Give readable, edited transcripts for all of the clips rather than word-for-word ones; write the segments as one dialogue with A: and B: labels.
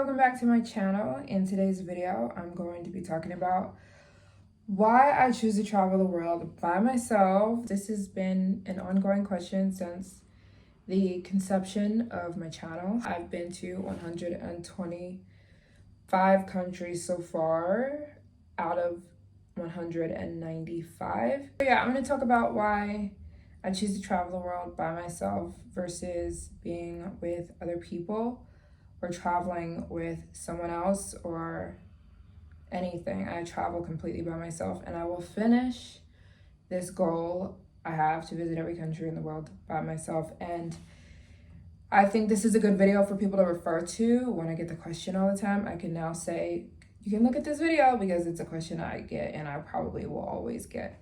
A: welcome back to my channel. In today's video, I'm going to be talking about why I choose to travel the world by myself. This has been an ongoing question since the conception of my channel. I've been to 125 countries so far out of 195. So yeah, I'm going to talk about why I choose to travel the world by myself versus being with other people or traveling with someone else or anything. I travel completely by myself, and I will finish this goal I have to visit every country in the world by myself. And I think this is a good video for people to refer to when I get the question all the time. I can now say, you can look at this video because it's a question I get and I probably will always get.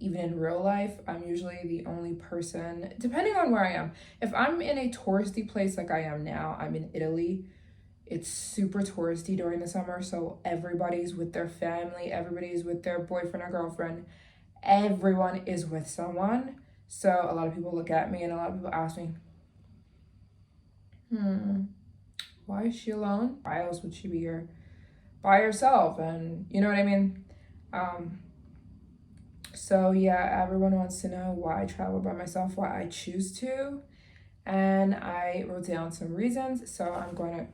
A: Even in real life, I'm usually the only person, depending on where I am. If I'm in a touristy place like I am now, I'm in Italy. It's super touristy during the summer, so everybody's with their family, everybody's with their boyfriend or girlfriend. Everyone is with someone. So a lot of people look at me and a lot of people ask me, why is she alone? Why else would she be here by herself? And you know what I mean? So yeah, everyone wants to know why I travel by myself, why I choose to. And I wrote down some reasons, so I'm going to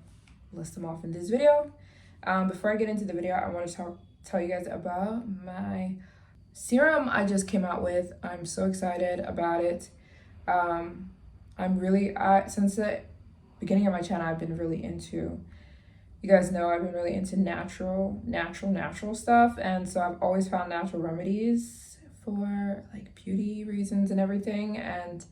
A: list them off in this video. Before I get into the video, I want to tell you guys about my serum I just came out with. I'm so excited about it. Since the beginning of my channel, I've been really into, you guys know I've been really into natural stuff. And so I've always found natural remedies for like beauty reasons and everything. And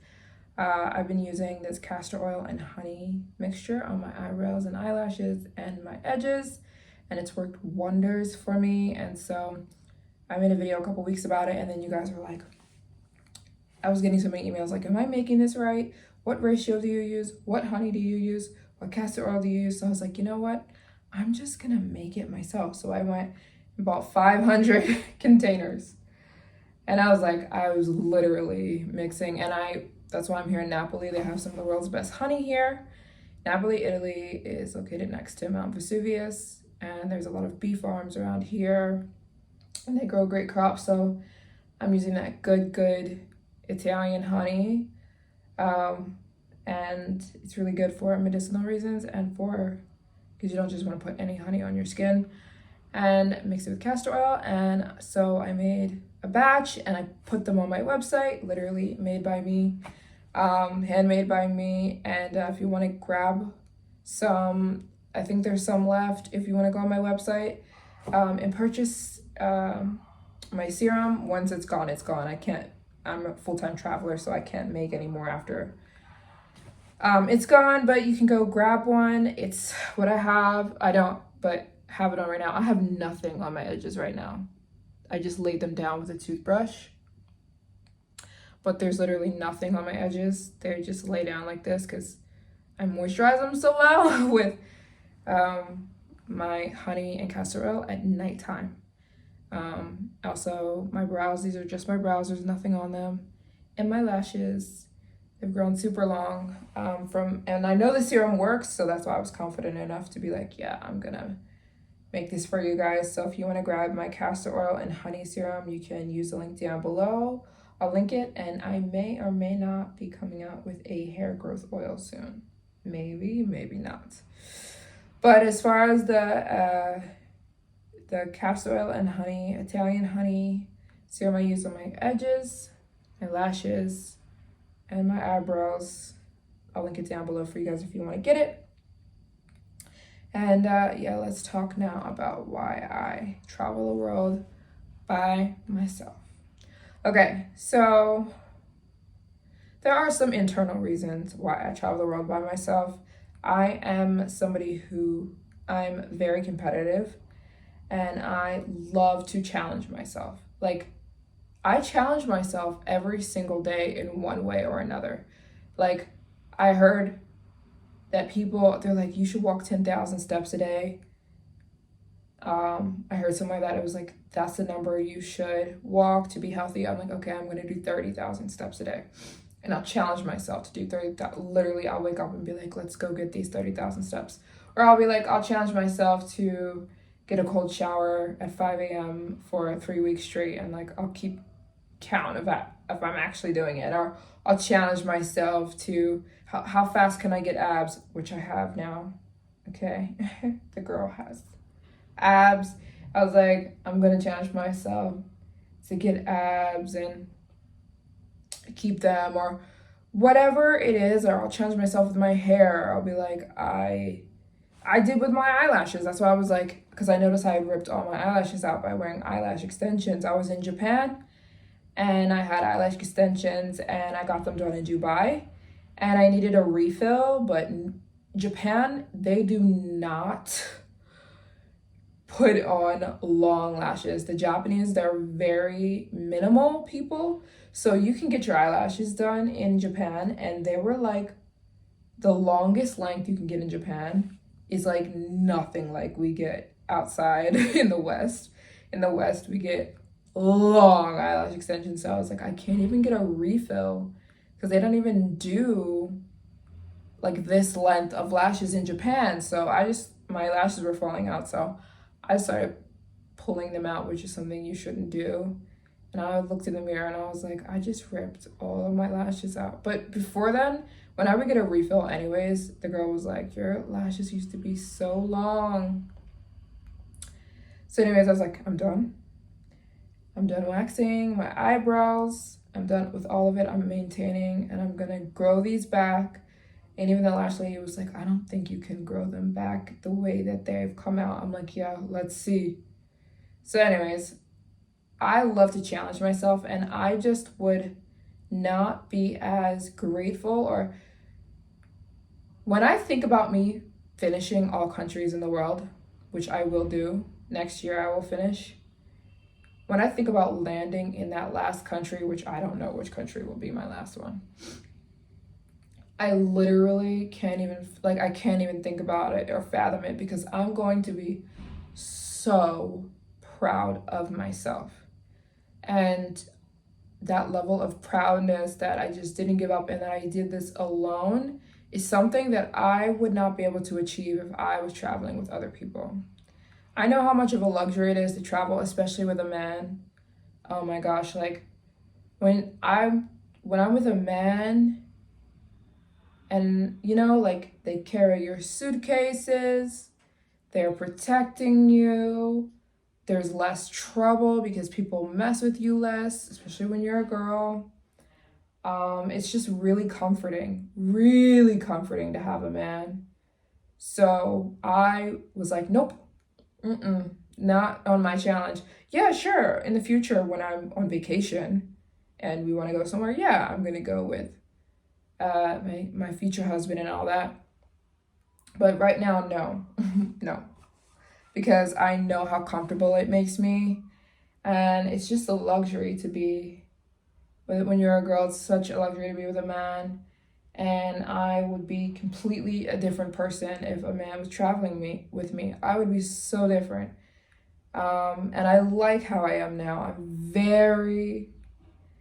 A: I've been using this castor oil and honey mixture on my eyebrows and eyelashes and my edges, and it's worked wonders for me. And so I made a video a couple weeks about it, and then you guys were like, I was getting so many emails like, am I making this right? What ratio do you use? What honey do you use? What castor oil do you use? So I was like, you know what? I'm just gonna make it myself. So I went and bought 500 containers. And I was literally mixing, and that's why I'm here in Napoli. They have some of the world's best honey here. Napoli, Italy is located next to Mount Vesuvius, and there's a lot of bee farms around here, and they grow great crops. So I'm using that good Italian honey, and it's really good for medicinal reasons and because you don't just want to put any honey on your skin, and mix it with castor oil. And so I made a batch and I put them on my website, literally made by me, handmade by me. And if you want to grab some, I think there's some left. If you want to go on my website and purchase my serum, once it's gone, it's gone. I'm a full-time traveler, so I can't make any more after it's gone, but you can go grab one. It's what I have. I don't, but have it on right now. I have nothing on my edges right now. I just laid them down with a toothbrush, but there's literally nothing on my edges. They just lay down like this because I moisturize them so well with my honey and castor oil at nighttime. Also my brows, these are just my brows, there's nothing on them. And my lashes, they've grown super long and I know the serum works, so that's why I was confident enough to be like, yeah, I'm gonna make this for you guys. So if you want to grab my castor oil and honey serum, you can use the link down below. I'll link it, and I may or may not be coming out with a hair growth oil soon. Maybe not. But as far as the castor oil and honey, Italian honey serum I use on my edges, my lashes, and my eyebrows, I'll link it down below for you guys if you want to get it. And yeah, let's talk now about why I travel the world by myself. Okay, so there are some internal reasons why I travel the world by myself. I am somebody who, I'm very competitive, and I love to challenge myself. Like, I challenge myself every single day in one way or another. Like, I heard that people, they're like, you should walk 10,000 steps a day. I heard somewhere that it was like, that's the number you should walk to be healthy. I'm like, okay, I'm gonna do 30,000 steps a day. And I'll challenge myself to do 30,000. Literally, I'll wake up and be like, let's go get these 30,000 steps. Or I'll be like, I'll challenge myself to get a cold shower at 5 a.m. for 3 weeks straight, and like I'll keep count of that if I'm actually doing it. Or I'll challenge myself to how fast can I get abs, which I have now. Okay, the girl has abs. I was like, I'm gonna challenge myself to get abs and keep them, or whatever it is. Or I'll challenge myself with my hair. I'll be like, I did with my eyelashes. That's why I was like, because I noticed I ripped all my eyelashes out by wearing eyelash extensions. I was in Japan and I had eyelash extensions and I got them done in Dubai and I needed a refill, but in Japan, they do not put on long lashes. The Japanese, they're very minimal people. So you can get your eyelashes done in Japan and they were like, the longest length you can get in Japan is like nothing like we get outside in the West. In the West, we get long eyelash extensions. So I was like, I can't even get a refill because they don't even do like this length of lashes in Japan. So my lashes were falling out. So I started pulling them out, which is something you shouldn't do. And I looked in the mirror and I was like, I just ripped all of my lashes out. But before then, when I would get a refill anyways, the girl was like, your lashes used to be so long. So anyways, I was like, I'm done. I'm done waxing my eyebrows. I'm done with all of it. I'm maintaining and I'm gonna grow these back. And even the lash lady was like, I don't think you can grow them back the way that they've come out. I'm like, yeah, let's see. So anyways, I love to challenge myself and I just would not be as grateful, or when I think about me finishing all countries in the world, which I will do, next year I will finish. When I think about landing in that last country, which I don't know which country will be my last one, I literally can't even think about it or fathom it because I'm going to be so proud of myself. And that level of proudness that I just didn't give up and that I did this alone is something that I would not be able to achieve if I was traveling with other people. I know how much of a luxury it is to travel, especially with a man. Oh my gosh, like when I'm with a man and like they carry your suitcases, they're protecting you. There's less trouble because people mess with you less, especially when you're a girl. It's just really comforting to have a man. So I was like, nope, not on my challenge. Yeah, sure, in the future when I'm on vacation and we want to go somewhere, yeah, I'm gonna go with my future husband and all that. But right now, no, no. Because I know how comfortable it makes me. And it's just a luxury to be, when you're a girl, it's such a luxury to be with a man. And I would be completely a different person if a man was traveling with me. I would be so different. And I like how I am now.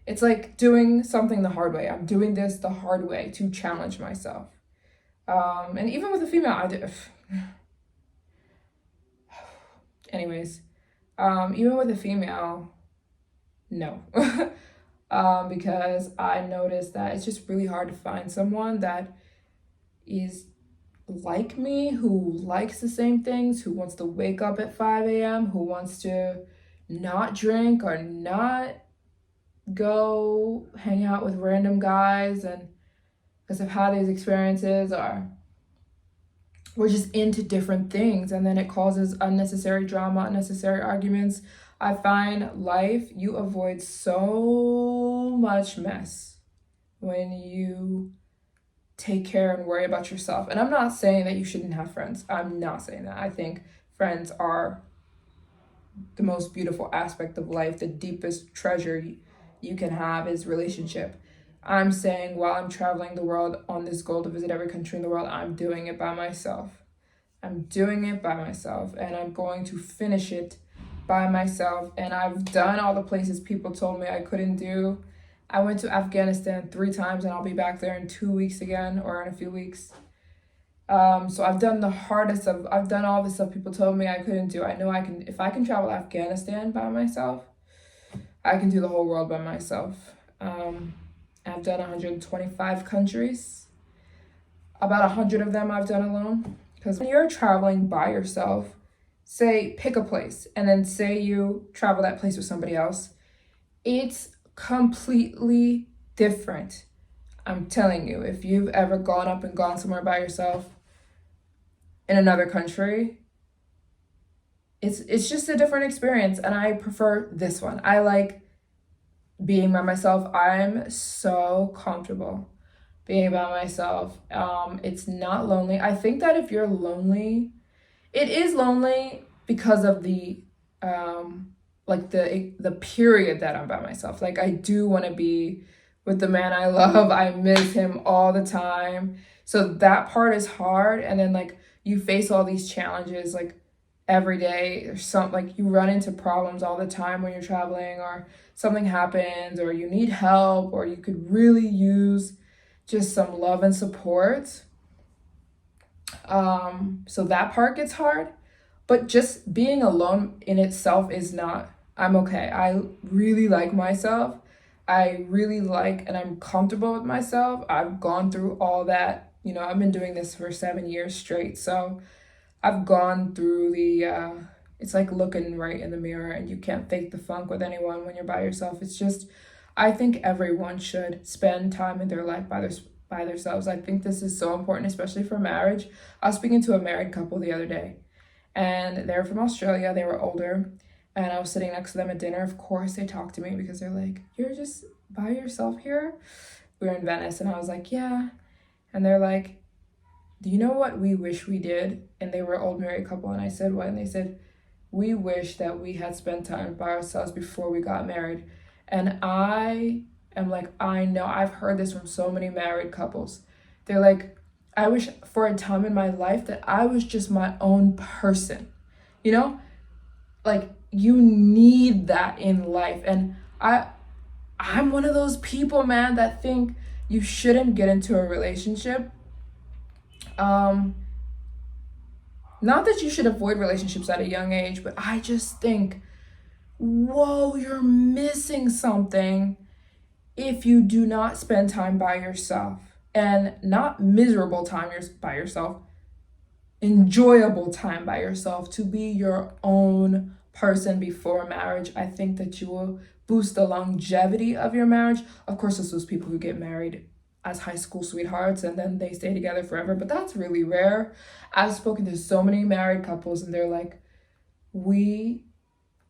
A: It's like doing something the hard way. I'm doing this the hard way to challenge myself. And even with a female, anyways, even with a female, no. Because I noticed that it's just really hard to find someone that is like me, who likes the same things, who wants to wake up at 5 a.m., who wants to not drink or not go hang out with random guys. And because I've had these experiences, or we're just into different things and then it causes unnecessary drama, unnecessary arguments. I find you avoid so much mess when you take care and worry about yourself. And I'm not saying that you shouldn't have friends. I'm not saying that. I think friends are the most beautiful aspect of life. The deepest treasure you can have is relationship. I'm saying while I'm traveling the world on this goal to visit every country in the world, I'm doing it by myself. I'm doing it by myself and I'm going to finish it by myself. And I've done all the places people told me I couldn't do. I went to Afghanistan 3 times and I'll be back there in 2 weeks again, or in a few weeks. So I've done I've done all the stuff people told me I couldn't do. I know I can, if I can travel Afghanistan by myself, I can do the whole world by myself. I've done 125 countries. About 100 of them I've done alone. Because when you're traveling by yourself, say pick a place, and then say you travel that place with somebody else, it's completely different. I'm telling you, if you've ever gone somewhere by yourself in another country, it's just a different experience, and I prefer this one. I like being by myself. I'm so comfortable being by myself. It's not lonely. I think that if you're lonely, it is lonely because of the like the period that I'm by myself. Like, I do want to be with the man I love. I miss him all the time. So that part is hard. And then like you face all these challenges like every day, or like you run into problems all the time when you're traveling, or something happens, or you need help, or you could really use just some love and support. So that part gets hard, but just being alone in itself is not, I'm okay. I really like myself. I really like, and I'm comfortable with myself. I've gone through all that. I've been doing this for 7 years straight. So I've gone through it's like looking right in the mirror, and you can't fake the funk with anyone when you're by yourself. It's just, I think everyone should spend time in their life by themselves. I think this is so important, especially for marriage. I was speaking to a married couple the other day, and they're from Australia. They were older, and I was sitting next to them at dinner. Of course, they talked to me because they're like, "You're just by yourself here?" We were in Venice, and I was like, "Yeah." And they're like, "Do you know what we wish we did?" And they were an old married couple, and I said, "What?" And they said, "We wish that we had spent time by ourselves before we got married." And I am like, I know, I've heard this from so many married couples. They're like, "I wish for a time in my life that I was just my own person." You know, like, you need that in life. And I'm one of those people, man, that think you shouldn't get into a relationship. Not that you should avoid relationships at a young age, but I just think, whoa, you're missing something if you do not spend time by yourself. And not miserable time by yourself, enjoyable time by yourself, to be your own person before marriage. I think that you will boost the longevity of your marriage. Of course, there's those people who get married as high school sweethearts and then they stay together forever, but that's really rare. I've spoken to so many married couples, and they're like, "We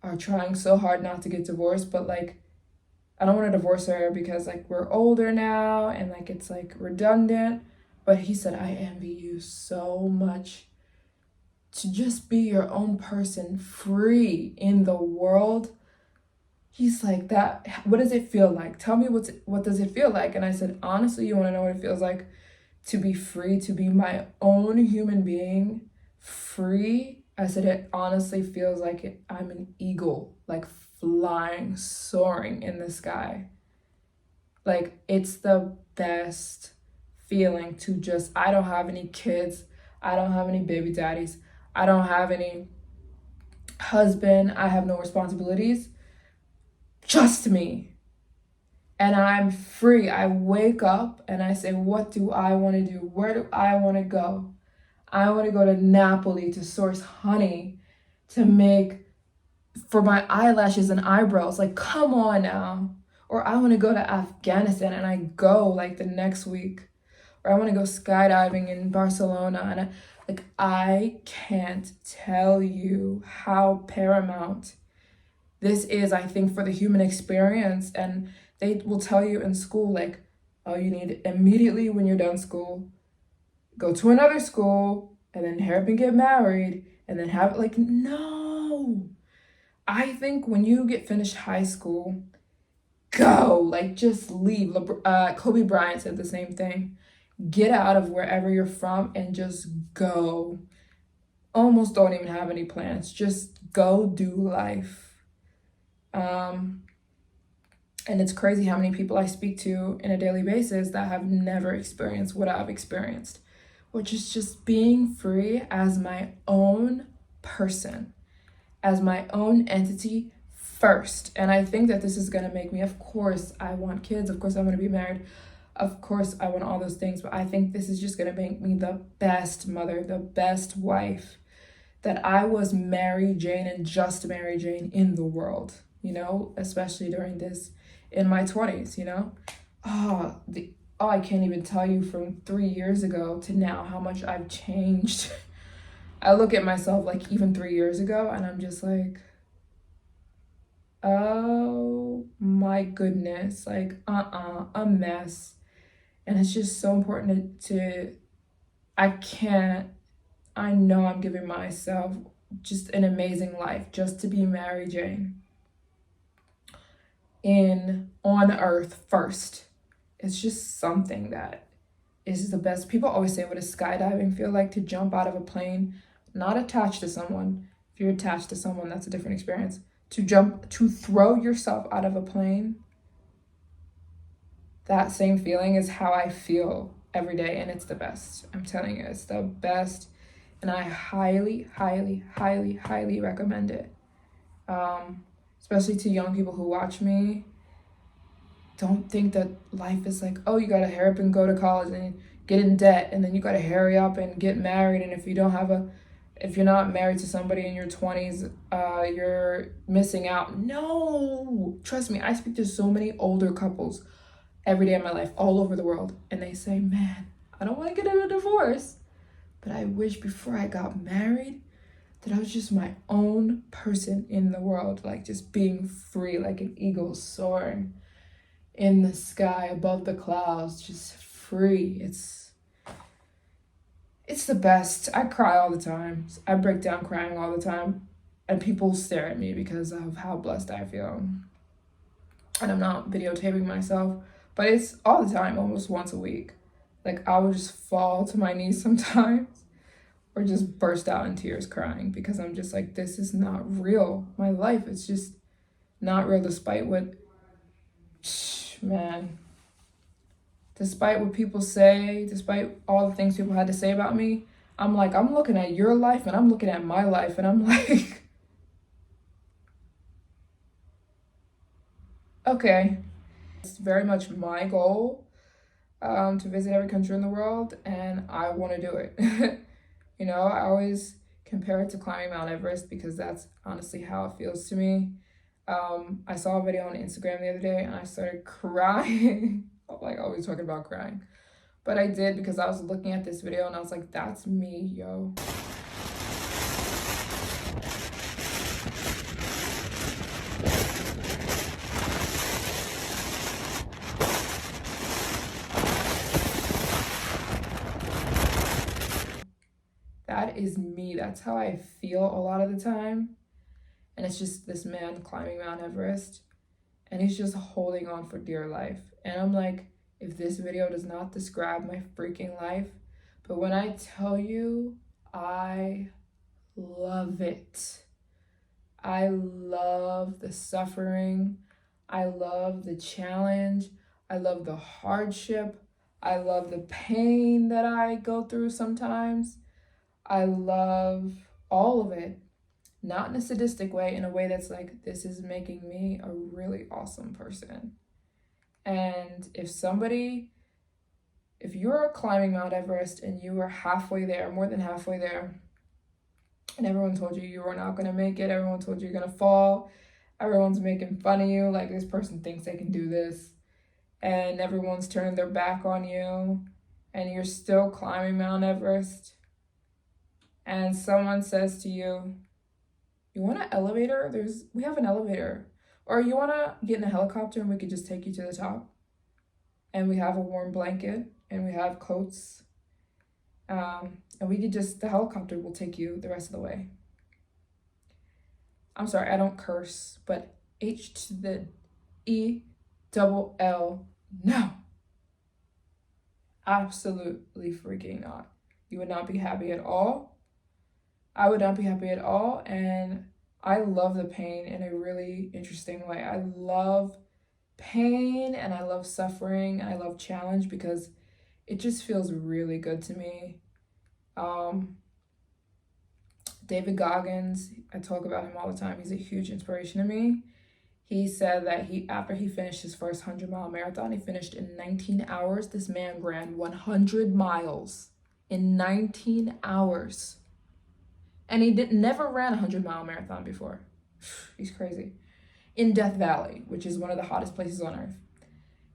A: are trying so hard not to get divorced, but like, I don't want to divorce her because like we're older now and like it's like redundant." But he said, "I envy you so much to just be your own person, free in the world." He's like, "That, what does it feel like? Tell me what does it feel like?" And I said, "Honestly, you want to know what it feels like to be free, to be my own human being, free?" I said, "It honestly feels like I'm an eagle, like flying, soaring in the sky." Like, it's the best feeling to just, I don't have any kids. I don't have any baby daddies. I don't have any husband. I have no responsibilities. Just me. And I'm free. I wake up and I say, what do I want to do? Where do I want to go? I want to go to Napoli to source honey to make for my eyelashes and eyebrows. Like, come on now. Or I want to go to Afghanistan and I go like the next week. Or I want to go skydiving in Barcelona. And I can't tell you how paramount this is, I think, for the human experience. And they will tell you in school, like, oh, you need immediately when you're done school, go to another school and then hurry up and get married and then have, like, no. I think when you get finished high school, go, like, just leave. Kobe Bryant said the same thing. Get out of wherever you're from and just go. Almost don't even have any plans. Just go do life. And it's crazy how many people I speak to on a daily basis that have never experienced what I've experienced, which is just being free as my own person, as my own entity first. And I think that this is going to make me, of course, I want kids. Of course, I want to be married. Of course, I want all those things. But I think this is just going to make me the best mother, the best wife, that I was Maryjane and just Maryjane in the world, you know, especially during this in my 20s, you know. I can't even tell you from 3 years ago to now how much I've changed. I look at myself like even 3 years ago and I'm just like, oh my goodness, like a mess. And it's just so important I know I'm giving myself just an amazing life just to be Maryjane on earth first. It's just something that is the best. People always say, what does skydiving feel like? To jump out of a plane, not attached to someone. If you're attached to someone, that's a different experience. To throw yourself out of a plane, that same feeling is how I feel every day, and it's the best. I'm telling you, it's the best, and I highly, highly, highly, highly recommend it. Especially to young people who watch me. Don't think that life is like, oh, you gotta hurry up and go to college and get in debt, and then you gotta hurry up and get married, and if you're not married to somebody in your 20s, you're missing out. No, trust me, I speak to so many older couples every day of my life all over the world, and they say, man, I don't want to get in a divorce, but I wish before I got married that I was just my own person in the world, like just being free like an eagle soaring in the sky above the clouds, just free. It's the best. I cry all the time. I break down crying all the time, and people stare at me because of how blessed I feel. And I'm not videotaping myself, but it's all the time, almost once a week. Like, I would just fall to my knees sometimes or just burst out in tears crying because I'm just like, this is not real. My life is just not real, despite what people say, despite all the things people had to say about me. I'm like, I'm looking at your life and I'm looking at my life, and I'm like, okay. It's very much my goal to visit every country in the world, and I want to do it. You know, I always compare it to climbing Mount Everest because that's honestly how it feels to me. I saw a video on Instagram the other day and I started crying. Like, always talking about crying. But I did because I was looking at this video and I was like, that's me, yo. That is me. That's how I feel a lot of the time. And it's just this man climbing Mount Everest, and he's just holding on for dear life. And I'm like, if this video does not describe my freaking life, but when I tell you, I love it. I love the suffering. I love the challenge. I love the hardship. I love the pain that I go through sometimes. I love all of it. Not in a sadistic way, in a way that's like, this is making me a really awesome person. And if you're climbing Mount Everest and you are halfway there, more than halfway there, and everyone told you you were not going to make it, everyone told you you're going to fall, everyone's making fun of you, like, this person thinks they can do this, and everyone's turning their back on you, and you're still climbing Mount Everest, and someone says to you, you want an elevator? We have an elevator. Or you want to get in a helicopter and we could just take you to the top. And we have a warm blanket and we have coats. And the helicopter will take you the rest of the way. I'm sorry, I don't curse, but H to the E double L, no. Absolutely freaking not. You would not be happy at all. I would not be happy at all, and I love the pain in a really interesting way. I love pain, and I love suffering, and I love challenge because it just feels really good to me. Um, David Goggins, I talk about him all the time. He's a huge inspiration to me. He said that after he finished his first 100-mile marathon, he finished in 19 hours. This man ran 100 miles in 19 hours. And he never ran a 100-mile marathon before. He's crazy. In Death Valley, which is one of the hottest places on earth.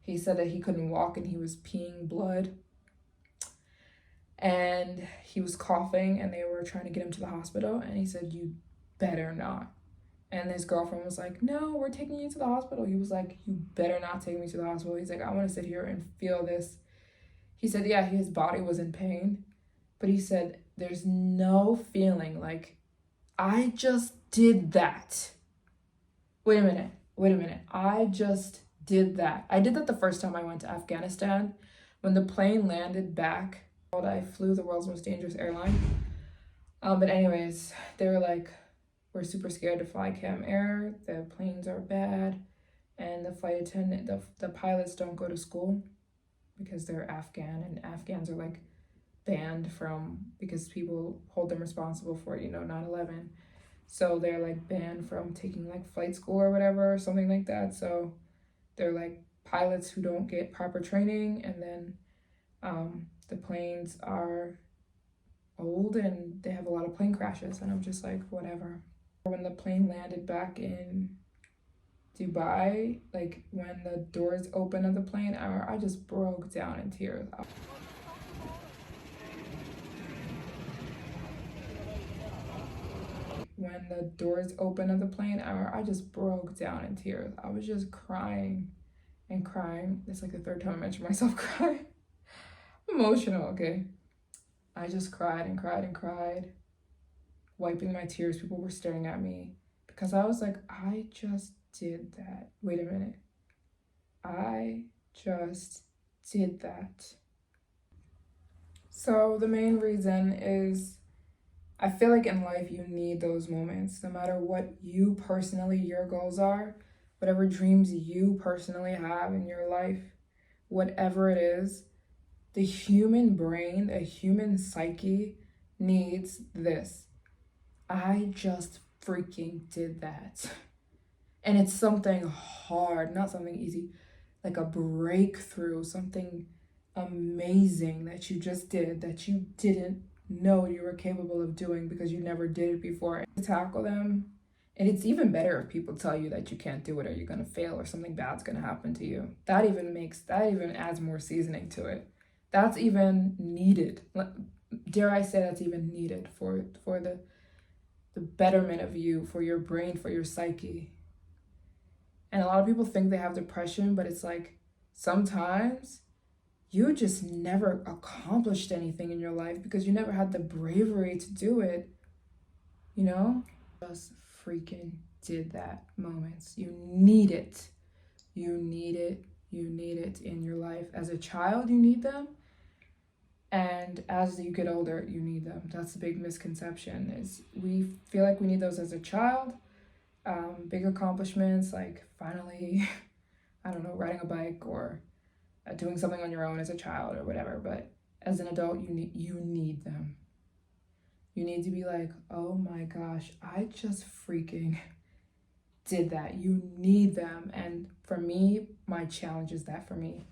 A: He said that he couldn't walk and he was peeing blood. And he was coughing and they were trying to get him to the hospital. And he said, "You better not." And his girlfriend was like, "No, we're taking you to the hospital." He was like, "You better not take me to the hospital." He's like, "I want to sit here and feel this." He said, yeah, his body was in pain. But he said, there's no feeling like, I just did that. Wait a minute. I just did that. I did that the first time I went to Afghanistan. When the plane landed back, I flew the world's most dangerous airline. But anyways, they were like, "We're super scared to fly Cam Air. The planes are bad. And the flight attendant, the pilots don't go to school because they're Afghan. And Afghans are like banned from, because people hold them responsible for, 9/11. So they're like banned from taking like flight school or whatever, or something like that. So they're like pilots who don't get proper training. And then the planes are old and they have a lot of plane crashes." And I'm just like, whatever. When the plane landed back in Dubai, like when the doors open of the plane, I just broke down in tears. When the doors open of the plane, I just broke down in tears. I was just crying and crying. It's like the third time I mentioned myself crying. Emotional, okay? I just cried and cried and cried, wiping my tears. People were staring at me because I was like, I just did that. Wait a minute. I just did that. So the main reason is I feel like in life you need those moments, no matter what you personally, your goals are, whatever dreams you personally have in your life, whatever it is, the human brain, the human psyche needs this. I just freaking did that. And it's something hard, not something easy, like a breakthrough, something amazing that you just did that you didn't know you were capable of doing because you never did it before. Tackle them. And it's even better if people tell you that you can't do it or you're going to fail or something bad's going to happen to you. That even adds more seasoning to it. That's even needed. Dare I say that's even needed for the betterment of you, for your brain, for your psyche. And a lot of people think they have depression, but it's like sometimes you just never accomplished anything in your life because you never had the bravery to do it, Just freaking did that moments. You need it. You need it. You need it in your life. As a child, you need them. And as you get older, you need them. That's the big misconception, is we feel like we need those as a child. Big accomplishments like finally, I don't know, riding a bike or doing something on your own as a child or whatever. But as an adult, you need them. You need to be like, oh my gosh, I just freaking did that. You need them. And for me, my challenge is that for me.